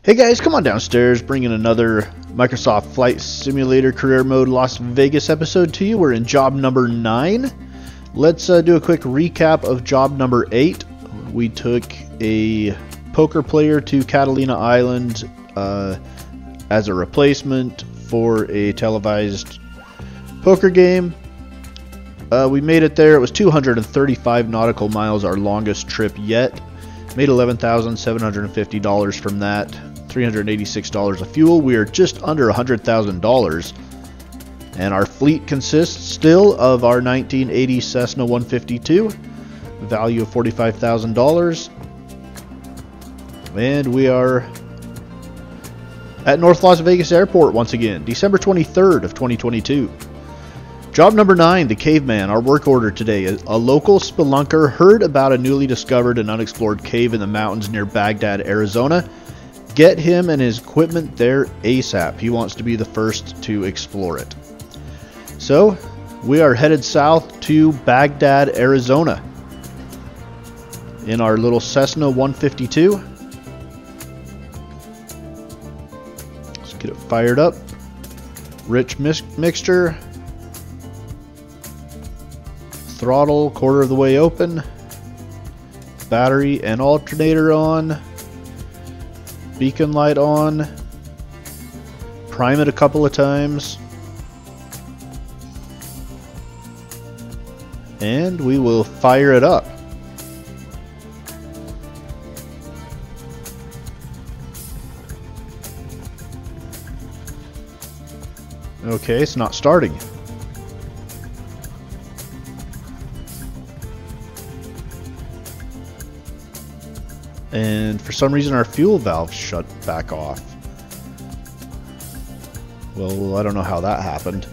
Hey guys, come on downstairs, bringing another Microsoft Flight Simulator Career Mode Las Vegas episode to you. We're in job number 9. Let's do a quick recap of job number 8. We took a poker player to Catalina Island as a replacement for a televised poker game. We made it there. It was 235 nautical miles, our longest trip yet. Made $11,750 from that. $386 of fuel. We are just under $100,000. And our fleet consists still of our 1980 Cessna 152. Value of $45,000. And we are at North Las Vegas Airport once again. December 23rd of 2022. Job number 9, the Caveman. Our work order today. A local spelunker heard about a newly discovered and unexplored cave in the mountains near Baghdad, Arizona. Get him and his equipment there ASAP. He wants to be the first to explore it. So, we are headed south to Baghdad, Arizona in our little Cessna 152. Let's get it fired up. Rich mixture. Throttle quarter of the way open. Battery and alternator on. Beacon light on. Prime it a couple of times. And we will fire it up. Okay, it's not starting. And for some reason our fuel valve shut back off. Well, I don't know how that happened.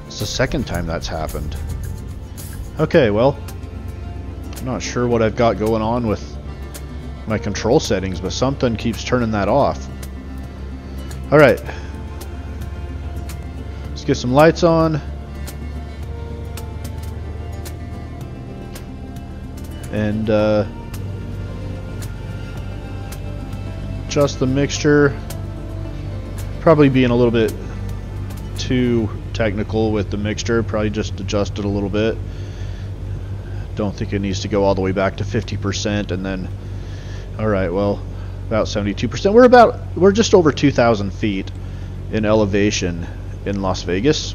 It's the second time that's happened. Okay, well, I'm not sure what I've got going on with my control settings, but something keeps turning that off. Alright. Let's get some lights on. And adjust the mixture. Probably being a little bit too technical with the mixture. Probably just adjust it a little bit. Don't think it needs to go all the way back to 50%, and then alright, well, about 72%. We're just over 2,000 feet in elevation in Las Vegas.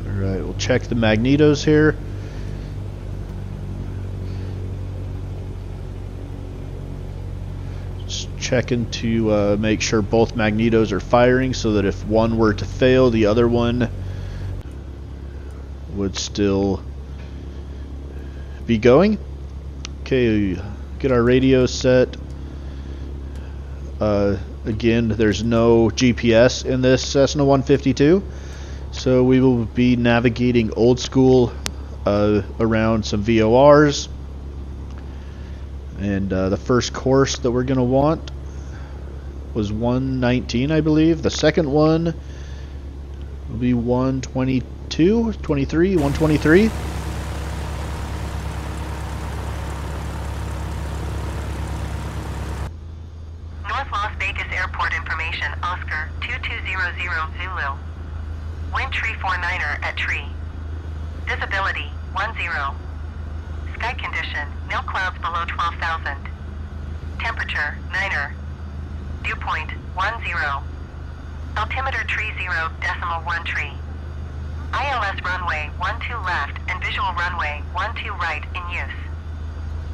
Alright, we'll check the magnetos here. Checking to make sure both magnetos are firing so that if one were to fail, the other one would still be going. Okay, get our radio set. Again, there's no GPS in this Cessna 152, so we will be navigating old school around some VORs. And the first course that we're going to want was 119, I believe. The second one will be 122, 23, 123. North Las Vegas Airport information, Oscar 2200 Zulu. Wind tree 49er at tree. Visibility 10. Sky condition, no clouds below 12,000. Temperature, 9er. Dew point, 10. Altimeter tree 0.1 tree. ILS runway 12 left and visual runway 12 right in use.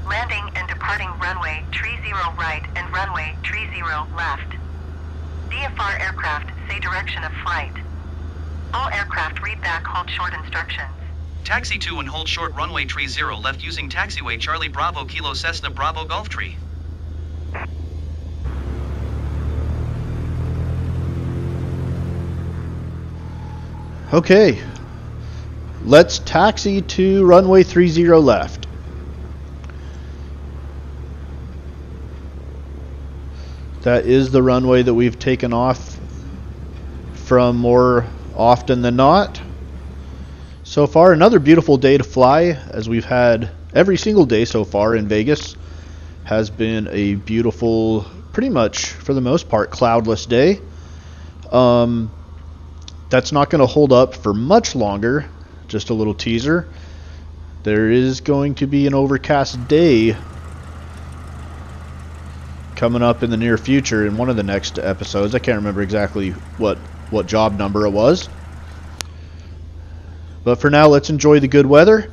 Landing and departing runway tree 0 right and runway tree 0 left. DFR aircraft say direction of flight. All aircraft read back hold short instructions. Taxi 2 and hold short runway tree 0 left using taxiway Charlie Bravo Kilo Cessna Bravo Golf Tree. Okay, let's taxi to runway 30 left. That is the runway that we've taken off from more often than not. So far, another beautiful day to fly, as we've had every single day so far in Vegas has been a beautiful, pretty much for the most part, cloudless day. That's not going to hold up for much longer. Just a little teaser. There is going to be an overcast day coming up in the near future in one of the next episodes. I can't remember exactly what job number it was. But for now, let's enjoy the good weather.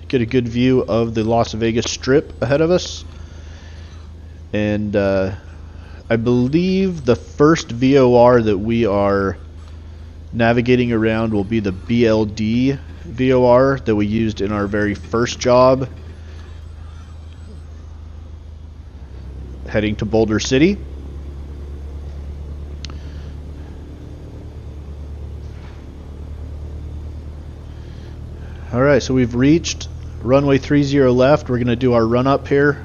Get a good view of the Las Vegas Strip ahead of us. And I believe the first VOR that we are navigating around will be the BLD VOR that we used in our very first job, heading to Boulder City. Alright, so we've reached runway 30 left. We're going to do our run up here.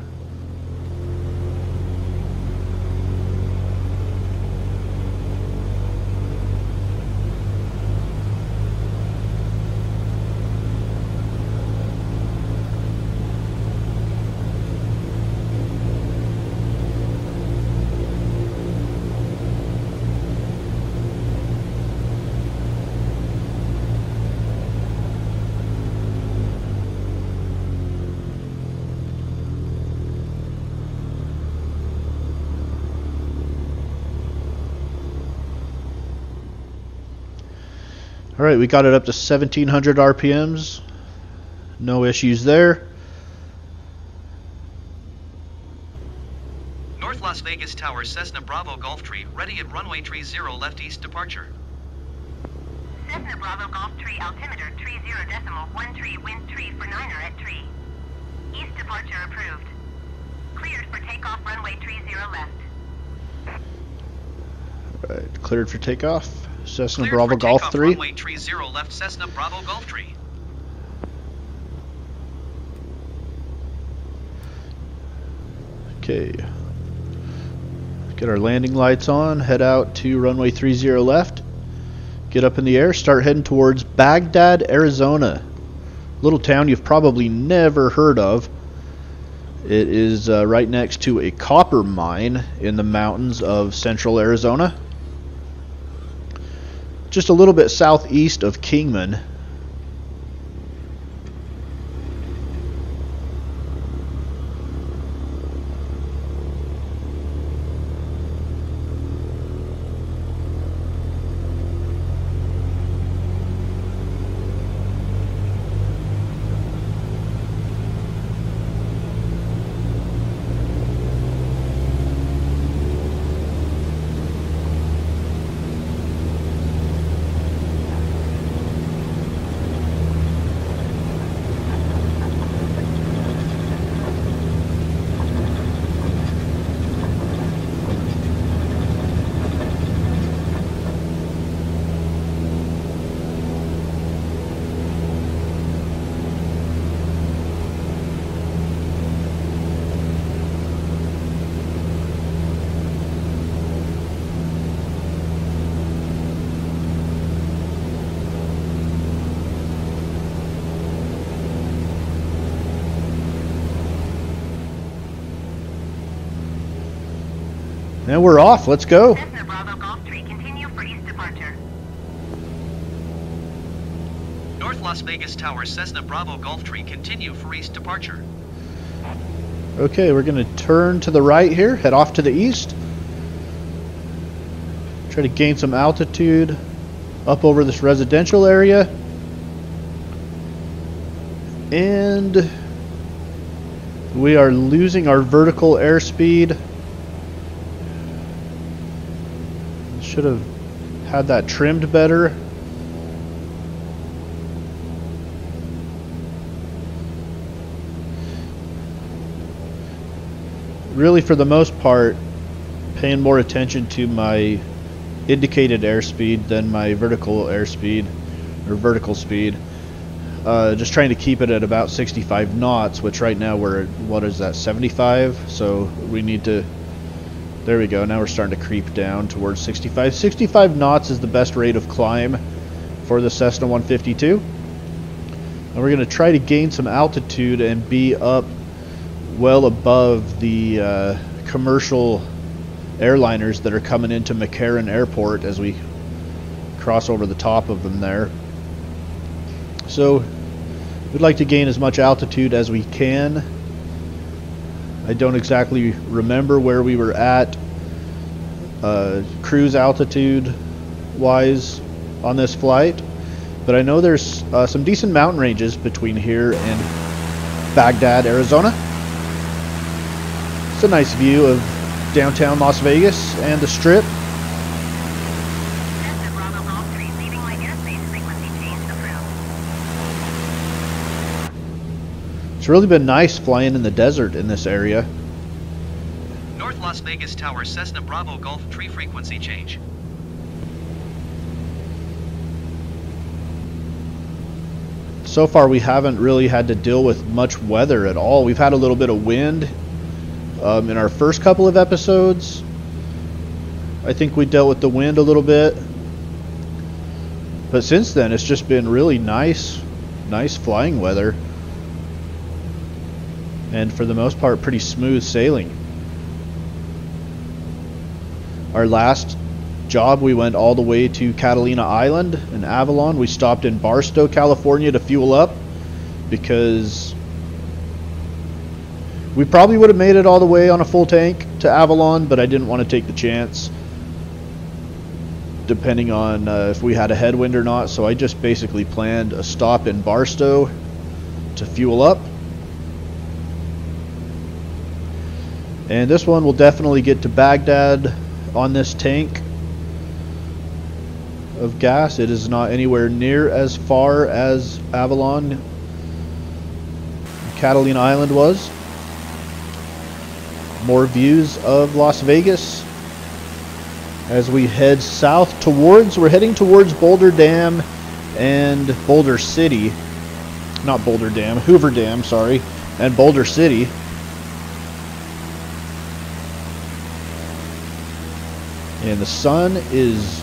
Alright, we got it up to 1700 RPMs. No issues there. North Las Vegas Tower, Cessna Bravo Golf Tree, ready at runway 30 left east departure. Cessna Bravo Golf Tree, altimeter 30.13, wind 3 for 9er at tree. East departure approved. Cleared for takeoff, runway 30 left. Alright, cleared for takeoff. Cessna Cleared Bravo for Golf takeoff, 3. Runway 30 left, Cessna Bravo Golf Tree. Okay. Get our landing lights on, head out to runway 30 left. Get up in the air, start heading towards Baghdad, Arizona. Little town you've probably never heard of. It is right next to a copper mine in the mountains of central Arizona. Just a little bit southeast of Kingman. And we're off. Let's go. Cessna Bravo Golf Tree, continue for east departure. North Las Vegas Tower, Cessna Bravo Golf Tree, continue for east departure. Okay, we're going to turn to the right here, head off to the east. Try to gain some altitude up over this residential area. And we are losing our vertical airspeed. Should have had that trimmed better. Really, for the most part, paying more attention to my indicated airspeed than my vertical airspeed or vertical speed. Just trying to keep it at about 65 knots, which right now we're at, what is that, 75? So we need to, there we go, now we're starting to creep down towards 65. 65 knots is the best rate of climb for the Cessna 152. And we're going to try to gain some altitude and be up well above the commercial airliners that are coming into McCarran Airport as we cross over the top of them there. So we'd like to gain as much altitude as we can. I don't exactly remember where we were at cruise altitude wise on this flight, but I know there's some decent mountain ranges between here and Baghdad, Arizona. It's a nice view of downtown Las Vegas and the Strip. It's really been nice flying in the desert in this area. North Las Vegas Tower, Cessna Bravo Golf, tree frequency change. So far we haven't really had to deal with much weather at all. We've had a little bit of wind in our first couple of episodes. I think we dealt with the wind a little bit. But since then it's just been really nice flying weather. And for the most part, pretty smooth sailing. Our last job, we went all the way to Catalina Island in Avalon. We stopped in Barstow, California to fuel up because we probably would have made it all the way on a full tank to Avalon, but I didn't want to take the chance depending on if we had a headwind or not. So I just basically planned a stop in Barstow to fuel up. And this one will definitely get to Baghdad on this tank of gas. It is not anywhere near as far as Avalon, Catalina Island was. More views of Las Vegas as we head south towards, we're heading towards Boulder Dam and Boulder City. Not Boulder Dam, Hoover Dam, sorry, and Boulder City. And the sun is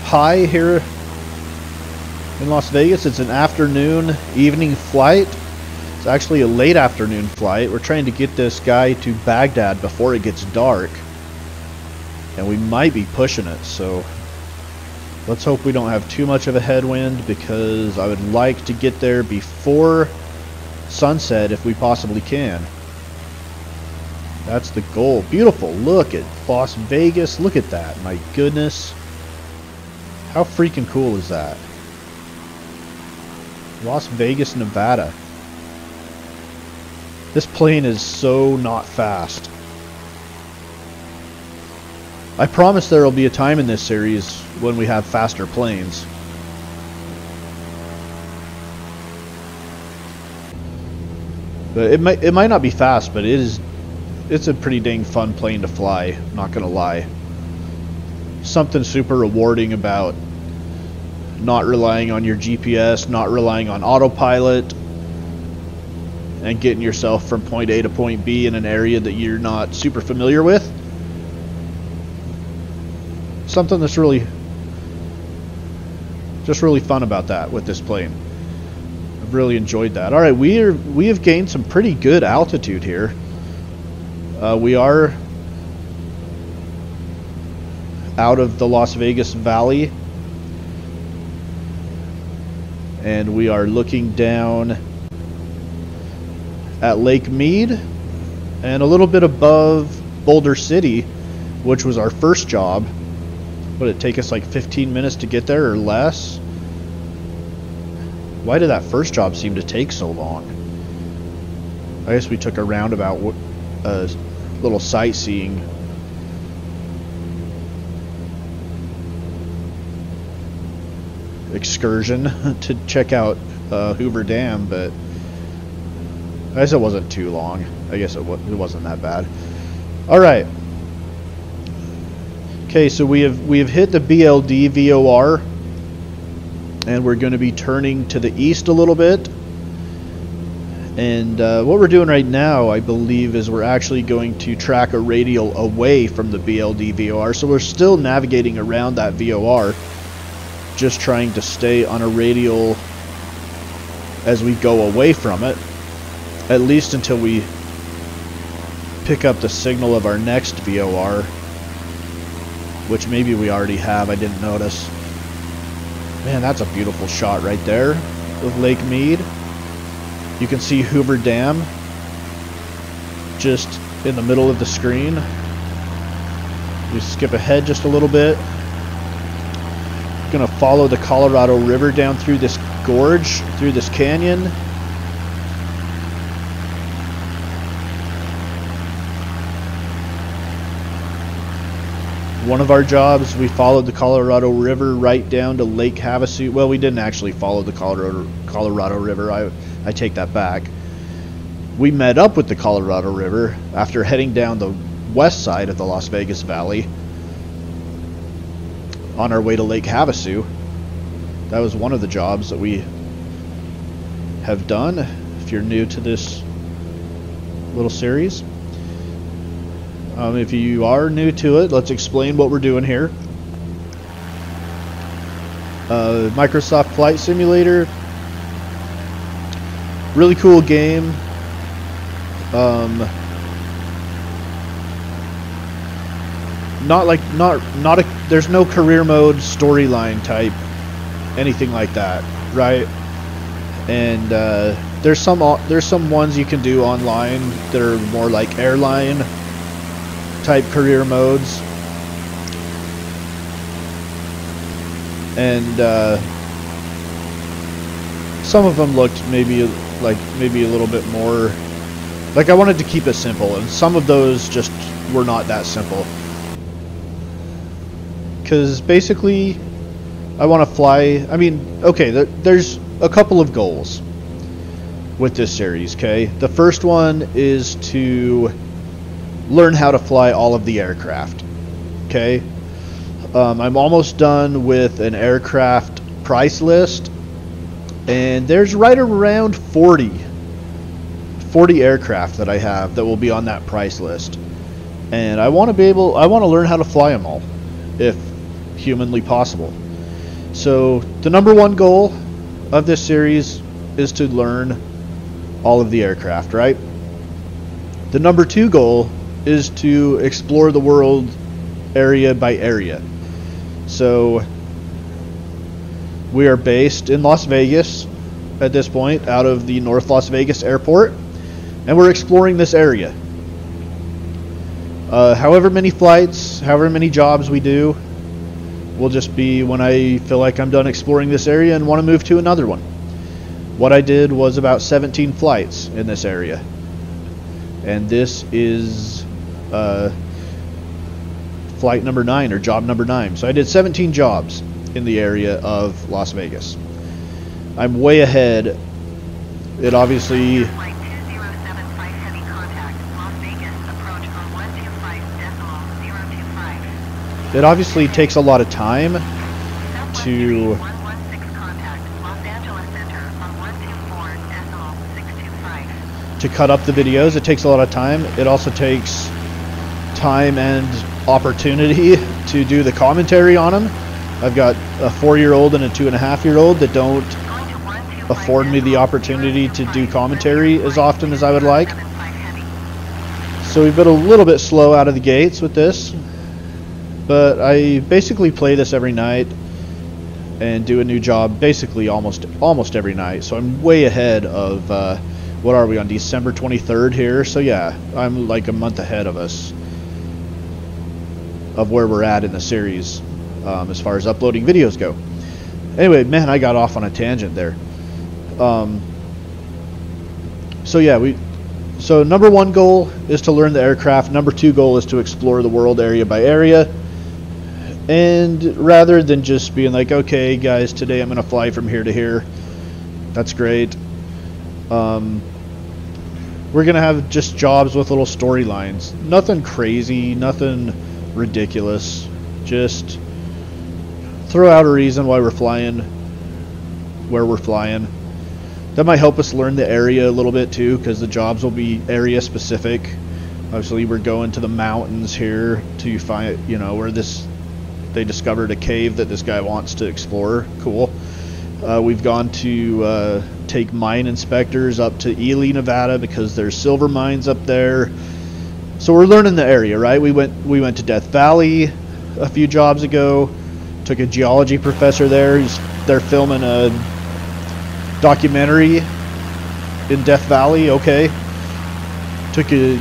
high here in Las Vegas. It's an afternoon, evening flight. It's actually a late afternoon flight. We're trying to get this guy to Baghdad before it gets dark. And we might be pushing it, so let's hope we don't have too much of a headwind, because I would like to get there before sunset if we possibly can. That's the goal. Beautiful. Look at Las Vegas. Look at that. My goodness. How freaking cool is that? Las Vegas, Nevada. This plane is so not fast. I promise there will be a time in this series when we have faster planes. But it might not be fast, but it's a pretty dang fun plane to fly, not gonna lie. Something super rewarding about not relying on your GPS, not relying on autopilot, and getting yourself from point A to point B in an area that you're not super familiar with. Something that's really fun about that with this plane. I've really enjoyed that. Alright, we have gained some pretty good altitude here. We are out of the Las Vegas Valley, and we are looking down at Lake Mead and a little bit above Boulder City, which was our first job. Would it take us like 15 minutes to get there or less? Why did that first job seem to take so long? I guess we took a roundabout little sightseeing. Excursion to check out Hoover Dam, but I guess it wasn't too long. I guess it wasn't that bad. All right. Okay, so we have hit the BLD VOR, and we're going to be turning to the east a little bit. And what we're doing right now, I believe, is we're actually going to track a radial away from the BLD VOR. So we're still navigating around that VOR. just trying to stay on a radial as we go away from it, at least until we pick up the signal of our next VOR, which maybe we already have, I didn't notice. Man, that's a beautiful shot right there of Lake Mead. You can see Hoover Dam just in the middle of the screen. You skip ahead just a little bit. Gonna follow the Colorado River down through this gorge, through this canyon. One of our jobs, we followed the Colorado River right down to Lake Havasu. Well, we didn't actually follow the Colorado River. I take that back. We met up with the Colorado River after heading down the west side of the Las Vegas Valley on our way to Lake Havasu. That was one of the jobs that we have done. If you're new to this little series, if you are new to it, let's explain what we're doing here. Microsoft Flight Simulator, really cool game. There's no career mode, storyline type, anything like that, right? And there's some ones you can do online that are more like airline type career modes, and some of them looked maybe a little bit more like I wanted to keep it simple, and some of those just were not that simple. Because basically, I want to fly. I mean, okay, there's a couple of goals with this series. Okay, the first one is to learn how to fly all of the aircraft. Okay, I'm almost done with an aircraft price list, and there's right around 40 aircraft that I have that will be on that price list, and I want to learn how to fly them all, if humanly possible. So the number one goal of this series is to learn all of the aircraft, right? The number two goal is to explore the world area by area. So we are based in Las Vegas at this point, out of the North Las Vegas airport, and we're exploring this area. However many flights, however many jobs we do, will just be when I feel like I'm done exploring this area and want to move to another one. What I did was about 17 flights in this area, and this is flight number 9, or job number 9. So I did 17 jobs in the area of Las Vegas. I'm way ahead. It obviously Flight 2075 heavy contact, Las Vegas, approach on 125.025. It obviously takes a lot of time to 116 contact, Los Angeles Center on 124.625. to cut up the videos. It takes a lot of time. It also takes time and opportunity to do the commentary on them. I've got a 4-year-old and a 2.5-year-old that don't afford me the opportunity to do commentary as often as I would like. So we've been a little bit slow out of the gates with this, but I basically play this every night and do a new job basically almost every night. So I'm way ahead of what are we on, December 23rd here? So yeah, I'm like a month ahead of us of where we're at in the series as far as uploading videos go. Anyway, man, I got off on a tangent there. So yeah, so number one goal is to learn the aircraft. Number two goal is to explore the world area by area. And rather than just being like, okay guys, today I'm going to fly from here to here, that's great. We're going to have just jobs with little storylines. Nothing crazy, nothing ridiculous. Just throw out a reason why we're flying, where we're flying. That might help us learn the area a little bit too, because the jobs will be area specific. Obviously we're going to the mountains here to find, you know, where this they discovered a cave that this guy wants to explore. Cool. We've gone to take mine inspectors up to Ely, Nevada, because there's silver mines up there. So we're learning the area, right? We went to Death Valley a few jobs ago. Took a geology professor there. They're filming a documentary in Death Valley. Okay. Took a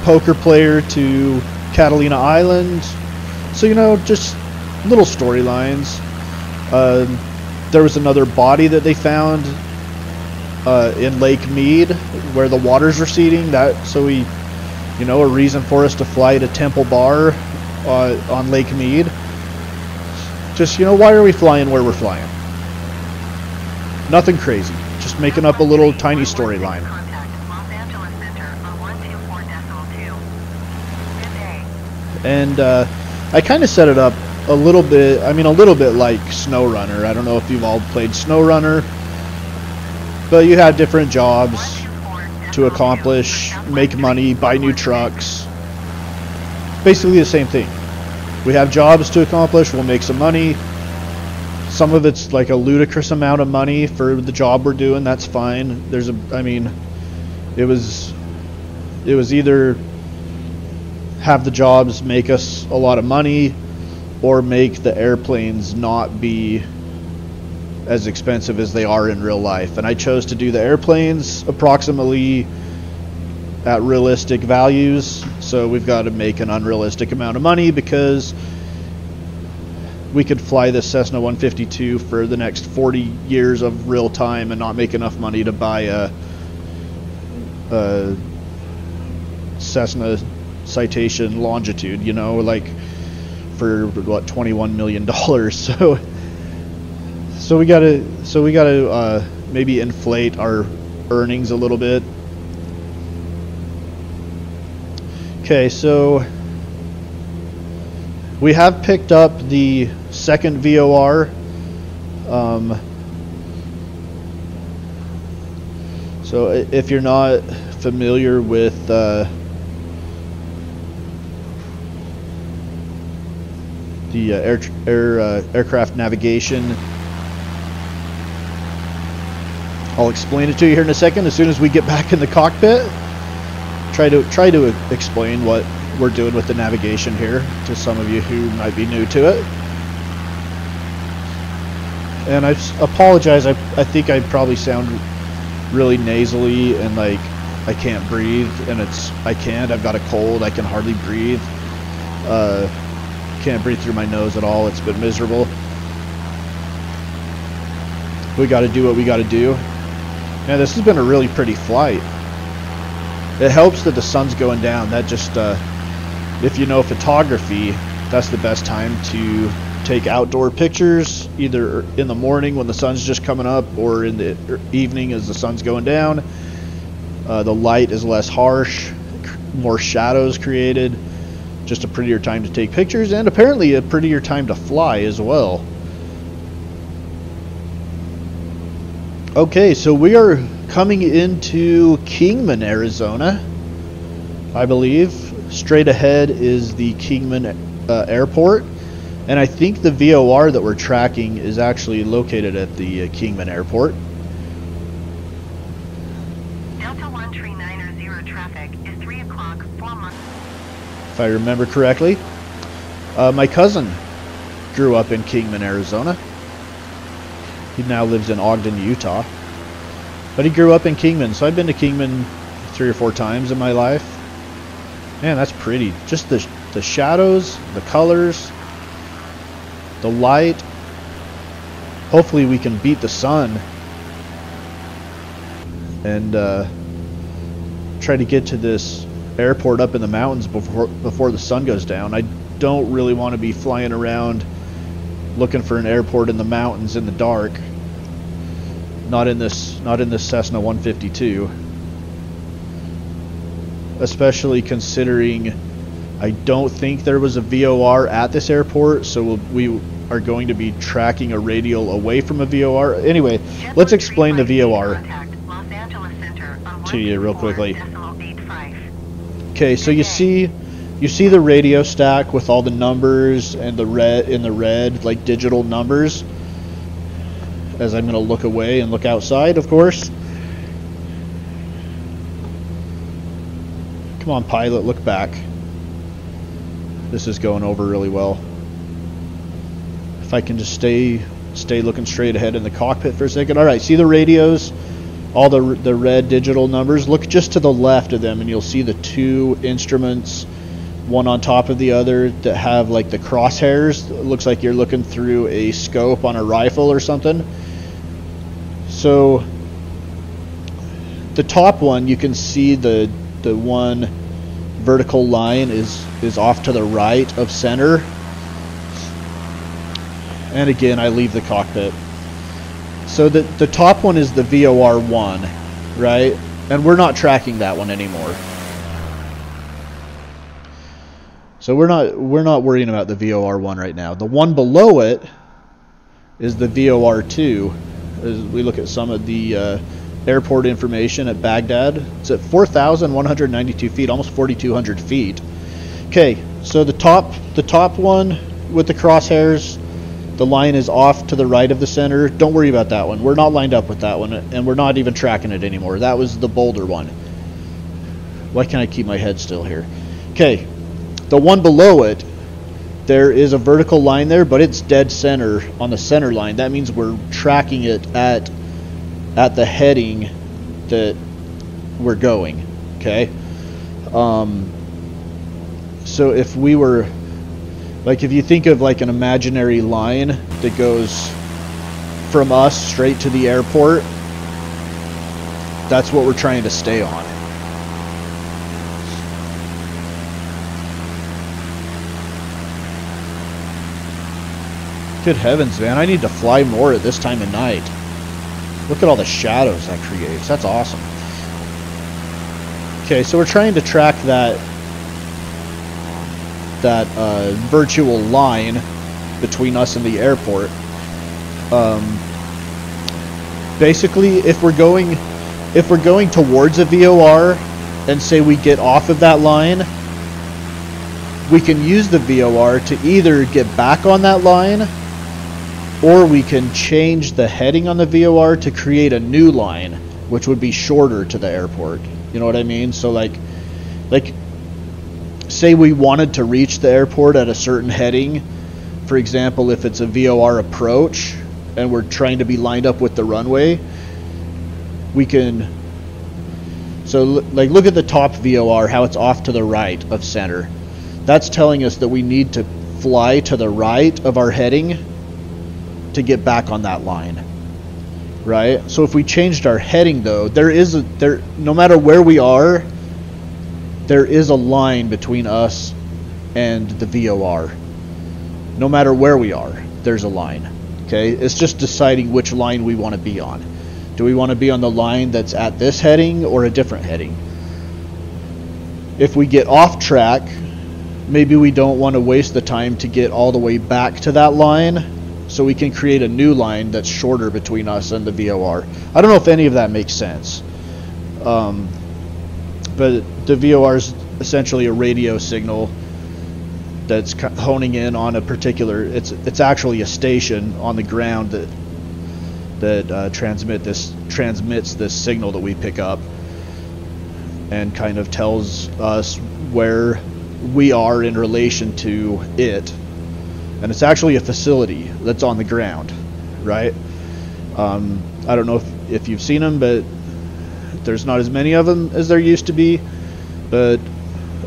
poker player to Catalina Island. So, you know, just little storylines. There was another body that they found in Lake Mead where the water's receding. So we, you know, a reason for us to fly to Temple Bar on Lake Mead. Just, you know, why are we flying where we're flying? Nothing crazy. Just making up a little tiny storyline. And I kind of set it up a little bit, I mean a little bit like SnowRunner. I don't know if you've all played SnowRunner, but you had different jobs to accomplish, make money, buy new trucks. Basically the same thing. We have jobs to accomplish, we'll make some money. Some of it's like a ludicrous amount of money for the job we're doing, that's fine. I mean, it was either have the jobs make us a lot of money or make the airplanes not be as expensive as they are in real life. And I chose to do the airplanes approximately at realistic values, so we've got to make an unrealistic amount of money because we could fly this Cessna 152 for the next 40 years of real time and not make enough money to buy a Cessna Citation Longitude, you know, like for what, $21 million. So we gotta maybe inflate our earnings a little bit. Okay, so we have picked up the second VOR. So if you're not familiar with the aircraft navigation, I'll explain it to you here in a second as soon as we get back in the cockpit. Try to explain what we're doing with the navigation here to some of you who might be new to it. And I apologize, I think I probably sound really nasally and like I can't breathe, and I've got a cold, I can hardly breathe. Can't breathe through my nose at all. It's been miserable. We got to do what we got to do. Yeah, this has been a really pretty flight. It helps that the sun's going down. That just, if you know photography, that's the best time to take outdoor pictures, either in the morning when the sun's just coming up or in the evening as the sun's going down. The light is less harsh, more shadows created. Just a prettier time to take pictures, and apparently a prettier time to fly as well. Okay, so we are coming into Kingman, Arizona, I believe. Straight ahead is the Kingman Airport, and I think the VOR that we're tracking is actually located at the Kingman Airport. Delta 139er traffic is 3 o'clock, 4 miles. If I remember correctly. My cousin grew up in Kingman, Arizona. He now lives in Ogden, Utah. But he grew up in Kingman, so I've been to Kingman 3 or 4 times in my life. Man, that's pretty. Just the shadows, the colors, the light. Hopefully we can beat the sun and try to get to this airport up in the mountains before the sun goes down. I don't really want to be flying around looking for an airport in the mountains in the dark. Not in this Cessna 152. Especially considering I don't think there was a VOR at this airport, so we are going to be tracking a radial away from a VOR. Anyway, let's explain the VOR to you real quickly. Okay, so you see You see the radio stack with all the numbers and the red, like digital numbers. As I'm going to look away and look outside, of course. Come on, pilot, look back. This is going over really well. If I can just stay looking straight ahead in the cockpit for a second. All right, see the radios, all the red digital numbers. Look just to the left of them, and you'll see the two instruments, one on top of the other, that have like the crosshairs. It looks like you're looking through a scope on a rifle or something. So the top one, you can see the one vertical line is off to the right of center. And again, I leave the cockpit. So the top one is the VOR1, right? And we're not tracking that one anymore. So we're not worrying about the VOR1 right now. The one below it is the VOR2. As we look at some of the airport information at Baghdad, it's at 4,192 feet, almost 4,200 feet. Okay, so the top one with the crosshairs, the line is off to the right of the center. Don't worry about that one. We're not lined up with that one, and we're not even tracking it anymore. That was the Boulder one. Why can't I keep my head still here? Okay, the one below it, there is a vertical line there, but it's dead center on the center line. That means we're tracking it at the heading that we're going. Okay. So if we were, like, if you think of like an imaginary line that goes from us straight to the airport, that's what we're trying to stay on. Good heavens, man. I need to fly more at this time of night. Look at all the shadows that creates. That's awesome. Okay, so we're trying to track that virtual line between us and the airport. Basically, if we're going towards a VOR and say we get off of that line, we can use the VOR to either get back on that line, or we can change the heading on the VOR to create a new line, which would be shorter to the airport. You know what I mean? So like say we wanted to reach the airport at a certain heading. For example, if it's a VOR approach and we're trying to be lined up with the runway, we can, so like look at the top VOR, how it's off to the right of center. That's telling us that we need to fly to the right of our heading to get back on that line, right? So if we changed our heading, though, no matter where we are, there is a line between us and the VOR. No matter where we are, there's a line. Okay, it's just deciding which line we want to be on. Do we want to be on the line that's at this heading or a different heading? If we get off track, maybe we don't want to waste the time to get all the way back to that line, so we can create a new line that's shorter between us and the VOR. I don't know if any of that makes sense. But the VOR is essentially a radio signal that's honing in on a particular, it's actually a station on the ground that transmits this signal that we pick up, and kind of tells us where we are in relation to it. And it's actually a facility that's on the ground, right? I don't know if you've seen them, but there's not as many of them as there used to be. But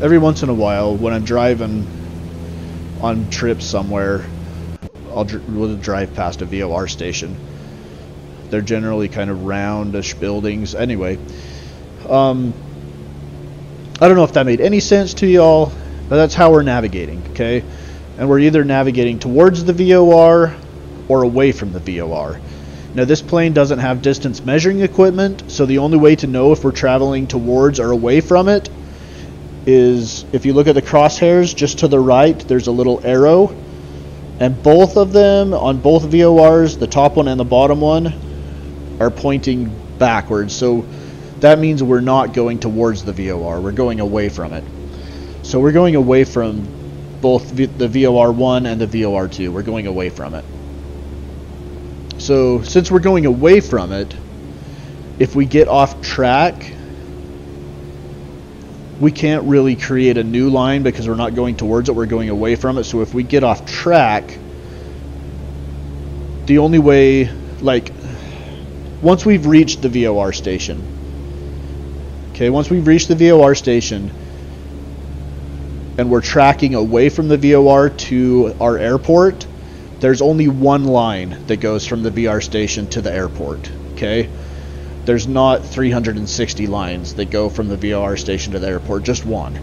every once in a while, when I'm driving on trips somewhere, we'll drive past a VOR station. They're generally kind of roundish buildings. Anyway, I don't know if that made any sense to y'all, but that's how we're navigating, okay? And we're either navigating towards the VOR or away from the VOR. Now, this plane doesn't have distance measuring equipment, so the only way to know if we're traveling towards or away from it is if you look at the crosshairs just to the right, there's a little arrow, and both of them on both VORs, the top one and the bottom one, are pointing backwards. So that means we're not going towards the VOR, we're going away from it. So we're going away from both the VOR1 and the VOR2. We're going away from it. So since we're going away from it, if we get off track, we can't really create a new line because we're not going towards it, we're going away from it. So if we get off track, the only way, like, once we've reached the VOR station, okay, once we've reached the VOR station and we're tracking away from the VOR to our airport, there's only one line that goes from the VR station to the airport, okay? There's not 360 lines that go from the VOR station to the airport, just one.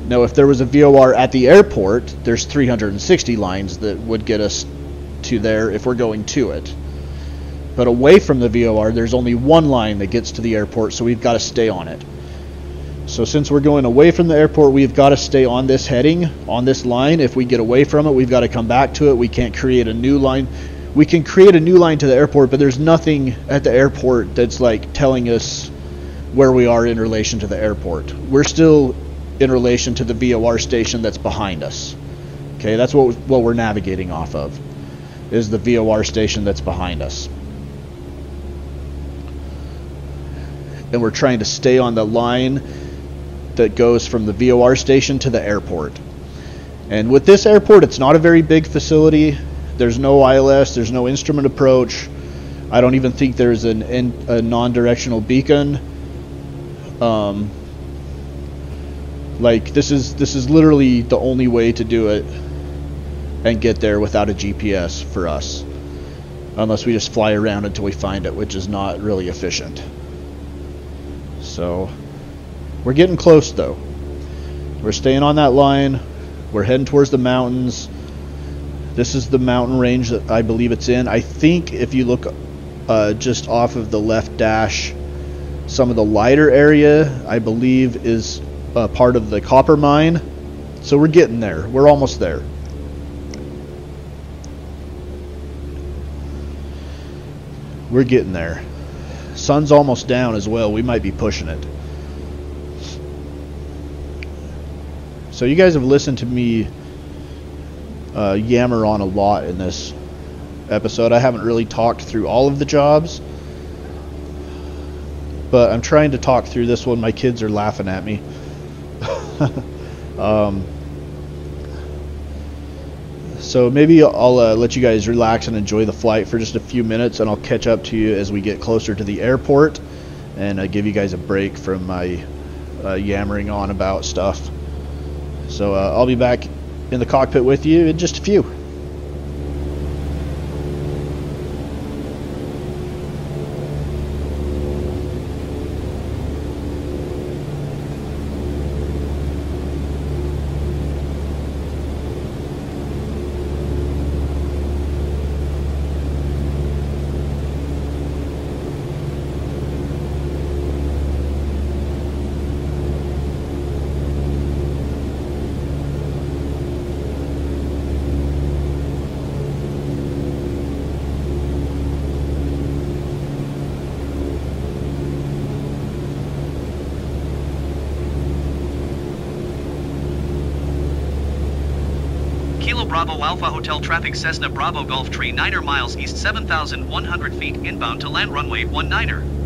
Now, if there was a VOR at the airport, there's 360 lines that would get us to there if we're going to it. But away from the VOR, there's only one line that gets to the airport, so we've got to stay on it. So since we're going away from the airport, we've got to stay on this heading, on this line. If we get away from it, we've got to come back to it. We can't create a new line. We can create a new line to the airport, but there's nothing at the airport that's like telling us where we are in relation to the airport. We're still in relation to the VOR station that's behind us. Okay, that's what we're navigating off of, is the VOR station that's behind us. And we're trying to stay on the line that goes from the VOR station to the airport. And with this airport, it's not a very big facility. There's no ILS, there's no instrument approach. I don't even think there's a non-directional beacon. Like, this is literally the only way to do it and get there without a GPS for us, unless we just fly around until we find it, which is not really efficient. So we're getting close though. We're staying on that line. We're heading towards the mountains. This is the mountain range that I believe it's in. I think if you look just off of the left dash, some of the lighter area I believe is part of the copper mine. So we're getting there. We're almost there. We're getting there. Sun's almost down as well. We might be pushing it. So you guys have listened to me yammer on a lot in this episode. I haven't really talked through all of the jobs, but I'm trying to talk through this one. My kids are laughing at me. So maybe I'll let you guys relax and enjoy the flight for just a few minutes, and I'll catch up to you as we get closer to the airport and give you guys a break from my yammering on about stuff. So I'll be back in the cockpit with you in just a few. Kilo Bravo Alpha Hotel traffic Cessna Bravo Golf Tree 9er miles east 7,100 feet inbound to land runway 19er.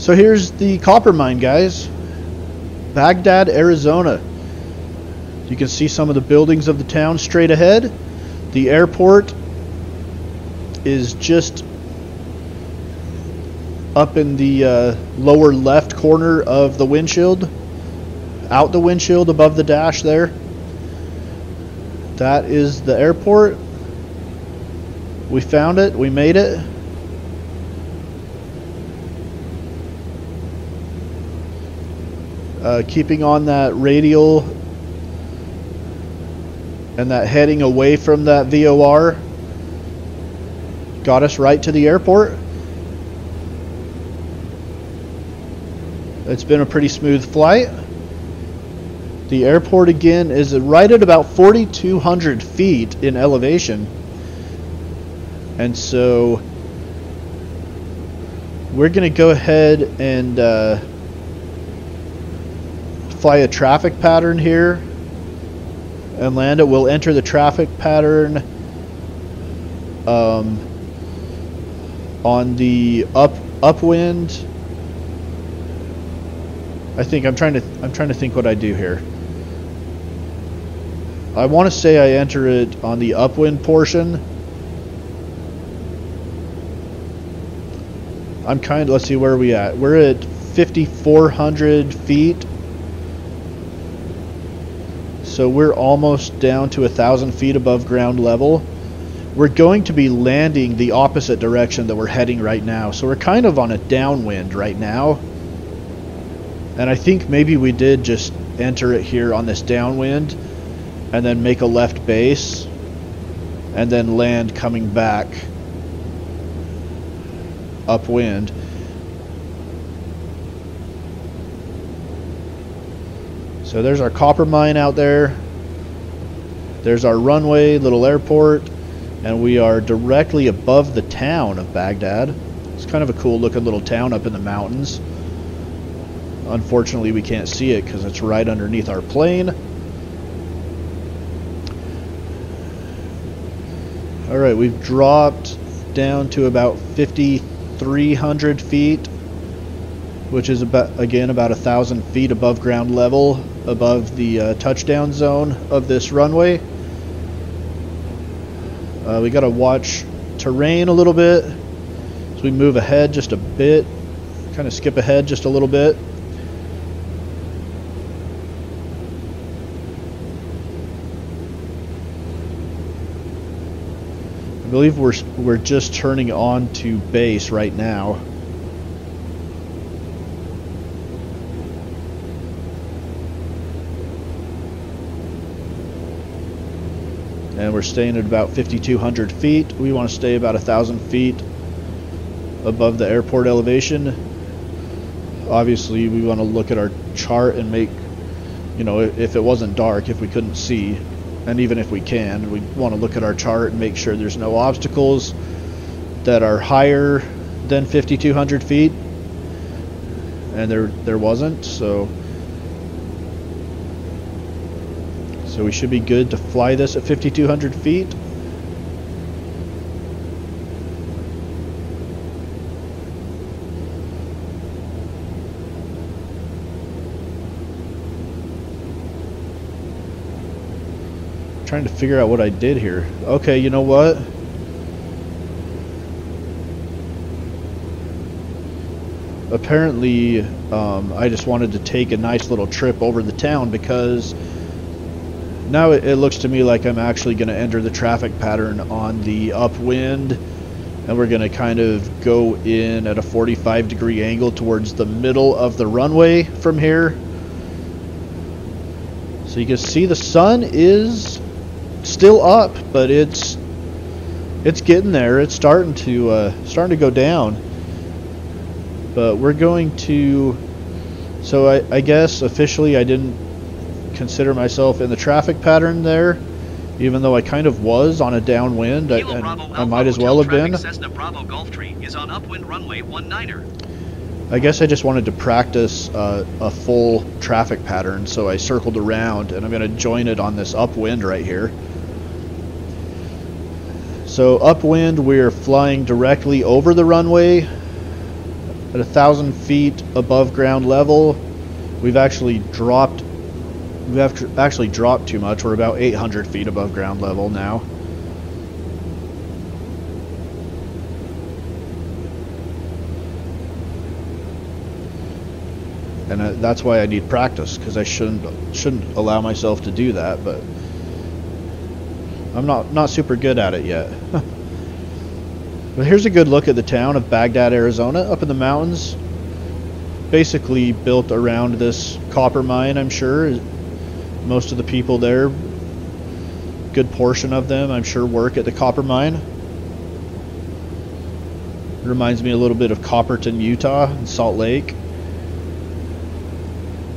So here's the copper mine, guys. Baghdad, Arizona. You can see some of the buildings of the town straight ahead. The airport is just up in the lower left corner of the windshield. Out the windshield above the dash there. That is the airport. We found it. We made it. Keeping on that radial and that heading away from that VOR got us right to the airport. It's been a pretty smooth flight. The airport again is right at about 4,200 feet in elevation. And so we're going to go ahead and fly a traffic pattern here and land it. We'll enter the traffic pattern on the upwind. I think I'm trying to think what I do here. I want to say I enter it on the upwind portion. Let's see, where are we at? We're at 5,400 feet. So we're almost down to 1,000 feet above ground level. We're going to be landing the opposite direction that we're heading right now. So we're kind of on a downwind right now. And I think maybe we did just enter it here on this downwind and then make a left base and then land coming back upwind. So there's our copper mine out there. There's our runway, little airport, and we are directly above the town of Baghdad. It's kind of a cool looking little town up in the mountains. Unfortunately, we can't see it because it's right underneath our plane. Alright, we've dropped down to about 5,300 feet, which is about 1,000 feet above ground level, above the touchdown zone of this runway. We got to watch terrain a little bit, so we move ahead just a bit, kind of skip ahead just a little bit. I believe we're just turning on to base right now. And we're staying at about 5,200 feet. We want to stay about 1,000 feet above the airport elevation. Obviously, we want to look at our chart and make, if it wasn't dark, if we couldn't see, and even if we can, we want to look at our chart and make sure there's no obstacles that are higher than 5,200 feet. And there wasn't, so we should be good to fly this at 5,200 feet. Trying to figure out what I did here. Okay, you know what? Apparently, I just wanted to take a nice little trip over the town because now it looks to me like I'm actually going to enter the traffic pattern on the upwind, and we're going to kind of go in at a 45-degree angle towards the middle of the runway from here. So you can see the sun is still up, but it's getting there. It's starting to go down. But we're going to. So I guess officially I didn't consider myself in the traffic pattern there, even though I kind of was on a downwind. I might as well have been. Cessna Bravo Golf Tree is on upwind runway 19er. I guess I just wanted to practice a full traffic pattern, so I circled around, and I'm going to join it on this upwind right here. So upwind, we're flying directly over the runway, At 1,000 feet above ground level, we've actually dropped too much. We're about 800 feet above ground level now. And that's why I need practice, because I shouldn't allow myself to do that, but I'm not super good at it yet. But here's a good look at the town of Baghdad, Arizona, up in the mountains. Basically built around this copper mine, I'm sure. Most of the people there, good portion of them, I'm sure, work at the copper mine. It reminds me a little bit of Copperton, Utah, and Salt Lake.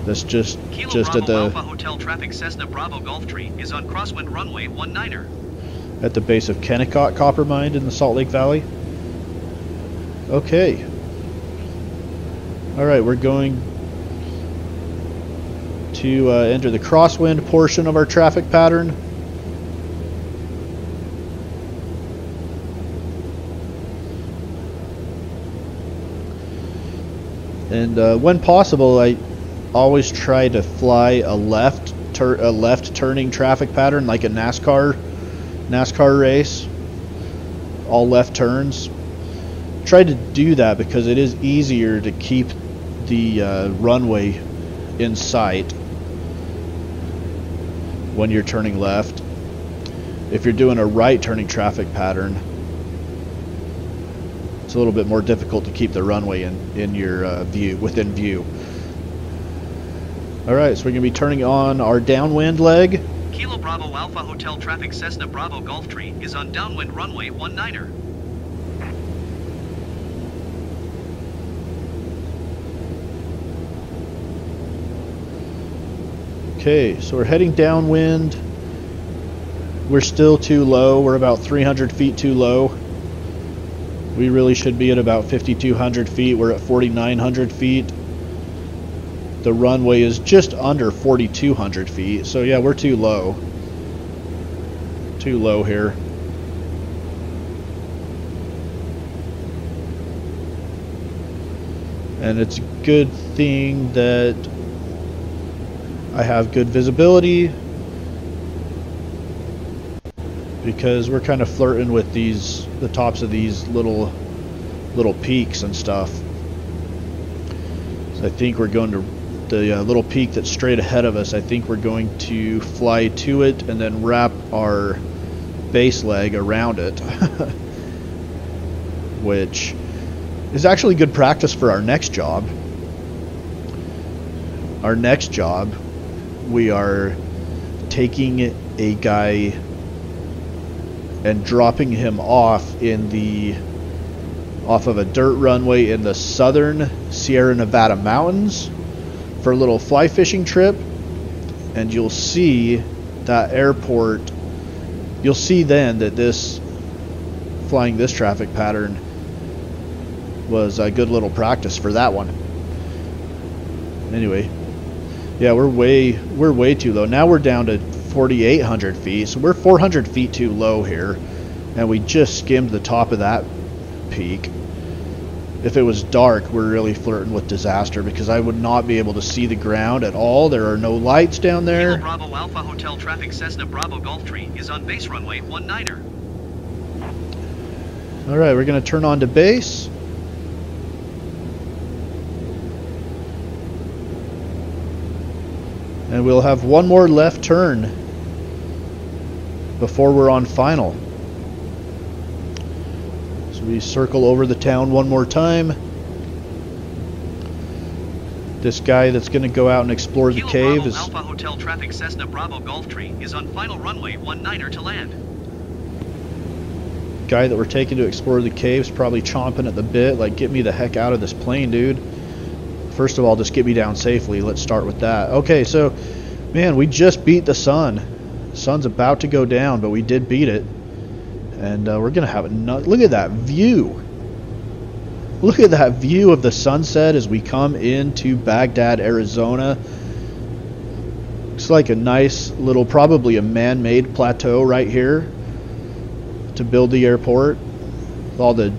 That's just Bravo at the Alpha Hotel traffic Cessna Bravo Golf Tree is on crosswind runway 19er. At the base of Kennecott Copper Mine in the Salt Lake Valley. Okay. Alright, we're going to enter the crosswind portion of our traffic pattern. And when possible, I always try to fly a left turning traffic pattern, like a NASCAR race, all left turns. Try to do that because it is easier to keep the runway in sight when you're turning left. If you're doing a right turning traffic pattern, it's a little bit more difficult to keep the runway in your within view. Alright, so we're going to be turning on our downwind leg. Kilo Bravo Alpha Hotel traffic Cessna Bravo Golf Tree is on downwind runway 19er. Okay, so we're heading downwind. We're still too low. We're about 300 feet too low. We really should be at about 5,200 feet. We're at 4,900 feet. The runway is just under 4,200 feet. So yeah, we're too low. Too low here. And it's a good thing that I have good visibility, because we're kind of flirting with the tops of these little peaks and stuff. So I think we're going to the little peak that's straight ahead of us. I think we're going to fly to it and then wrap our base leg around it, which is actually good practice for our next job. Our next job, we are taking a guy and dropping him off off of a dirt runway in the southern Sierra Nevada mountains for a little fly fishing trip. And you'll see that airport, you'll see then that flying this traffic pattern was a good little practice for that one. Anyway, yeah, we're way too low. Now we're down to 4,800 feet, so we're 400 feet too low here, and we just skimmed the top of that peak. If it was dark, we're really flirting with disaster, because I would not be able to see the ground at all. There are no lights down there. Kilo Bravo Alpha Hotel traffic Cessna Bravo Golf Tree is on base runway 19er. Alright, we're going to turn on to base. And we'll have one more left turn before we're on final. So we circle over the town one more time. This guy that's going to go out and explore the cave is... Alpha Hotel traffic Cessna Bravo Golf Tree is on final runway 19er to land. Guy that we're taking to explore the cave is probably chomping at the bit, like, get me the heck out of this plane, dude. First of all, just get me down safely. Let's start with that. Okay, so, man, we just beat the sun. Sun's about to go down, but we did beat it. And we're going to have look at that view. Look at that view of the sunset as we come into Baghdad, Arizona. Looks like a nice little, probably a man-made plateau right here to build the airport. All the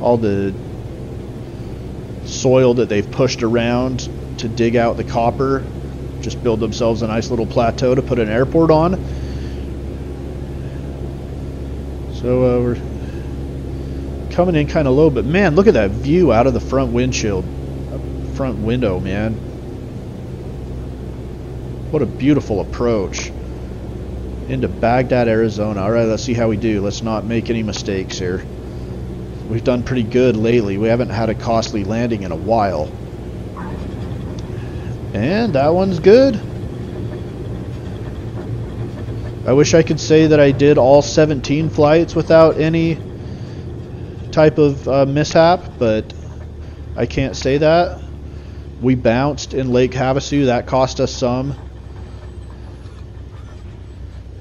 all the soil that they've pushed around to dig out the copper, just build themselves a nice little plateau to put an airport on. So we're coming in kind of low, but man, look at that view out of the front windshield, front window, man. What a beautiful approach into Baghdad, Arizona. All right, let's see how we do. Let's not make any mistakes here. We've done pretty good lately. We haven't had a costly landing in a while. And that one's good. I wish I could say that I did all 17 flights without any type of mishap, but I can't say that. We bounced in Lake Havasu. That cost us some.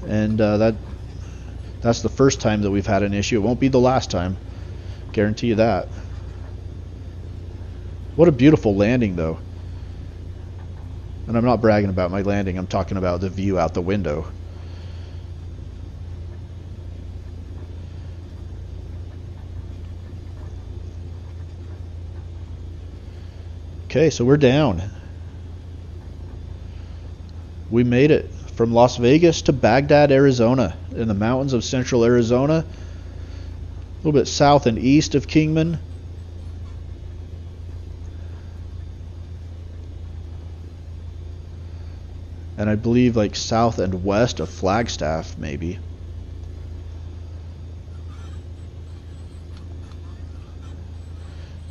And that's the first time that we've had an issue. It won't be the last time. Guarantee you that. What a beautiful landing, though. And I'm not bragging about my landing. I'm talking about the view out the window. Okay, so we're down. We made it from Las Vegas to Baghdad, Arizona, in the mountains of central Arizona, a little bit south and east of Kingman. And I believe like south and west of Flagstaff, maybe.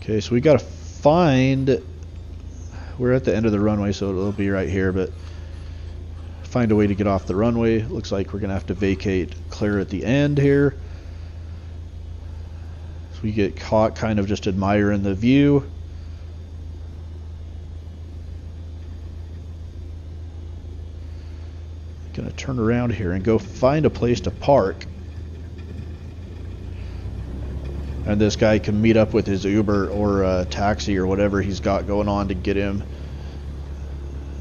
Okay, so we got to find... We're at the end of the runway, so it'll be right here, but find a way to get off the runway. Looks like we're going to have to vacate clear at the end here. So we get caught kind of just admiring the view. Going to turn around here and go find a place to park. And this guy can meet up with his Uber or taxi or whatever he's got going on to get him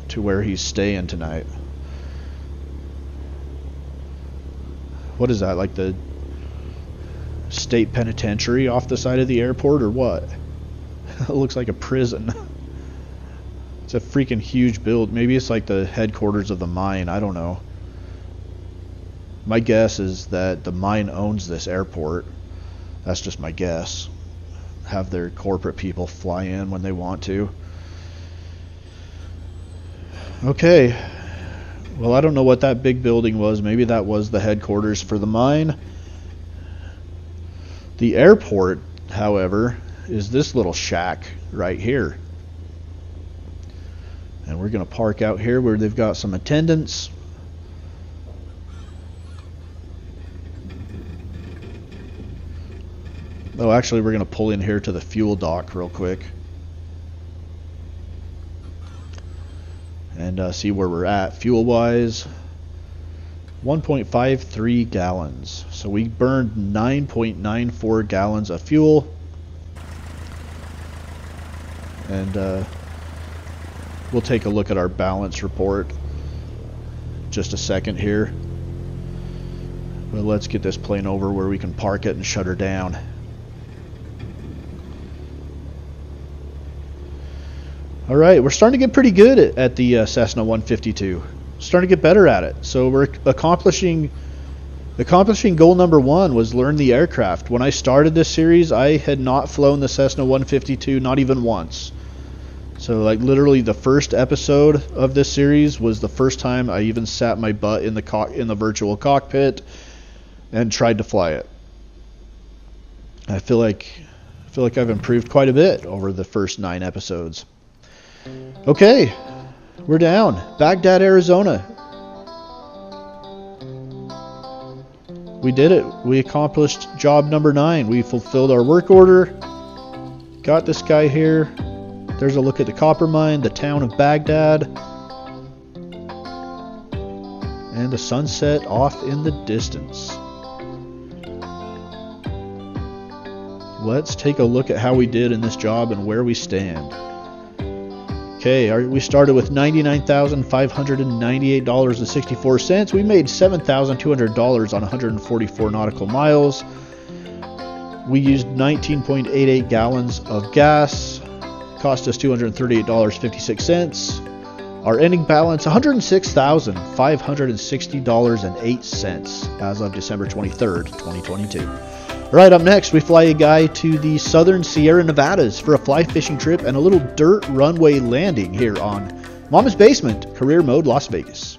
to where he's staying tonight. What is that, like the state penitentiary off the side of the airport or what? It looks like a prison. It's a freaking huge build. Maybe it's like the headquarters of the mine. I don't know. My guess is that the mine owns this airport. That's just my guess. Have their corporate people fly in when they want to. Okay. Well, I don't know what that big building was. Maybe that was the headquarters for the mine. The airport, however, is this little shack right here. And we're going to park out here where they've got some attendants. Oh, actually, we're going to pull in here to the fuel dock real quick. And see where we're at fuel-wise. 1.53 gallons. So we burned 9.94 gallons of fuel. And we'll take a look at our balance report just a second here. But let's get this plane over where we can park it and shut her down. Alright, we're starting to get pretty good at the Cessna 152. Starting to get better at it. So we're accomplishing goal number 1 was learn the aircraft. When I started this series, I had not flown the Cessna 152, not even once. So like literally the first episode of this series was the first time I even sat my butt in the virtual cockpit and tried to fly it. I feel like I've improved quite a bit over the first 9 episodes. Okay, we're down. Baghdad, Arizona. We did it. We accomplished job number 9. We fulfilled our work order. Got this guy here. There's a look at the copper mine, the town of Baghdad. And the sunset off in the distance. Let's take a look at how we did in this job and where we stand. Okay, we started with $99,598.64. We made $7,200 on 144 nautical miles. We used 19.88 gallons of gas. Cost us $238.56. Our ending balance, $106,560.08 as of December 23rd, 2022. All right, up next, we fly a guy to the southern Sierra Nevadas for a fly fishing trip and a little dirt runway landing here on Mama's Basement, Career Mode, Las Vegas.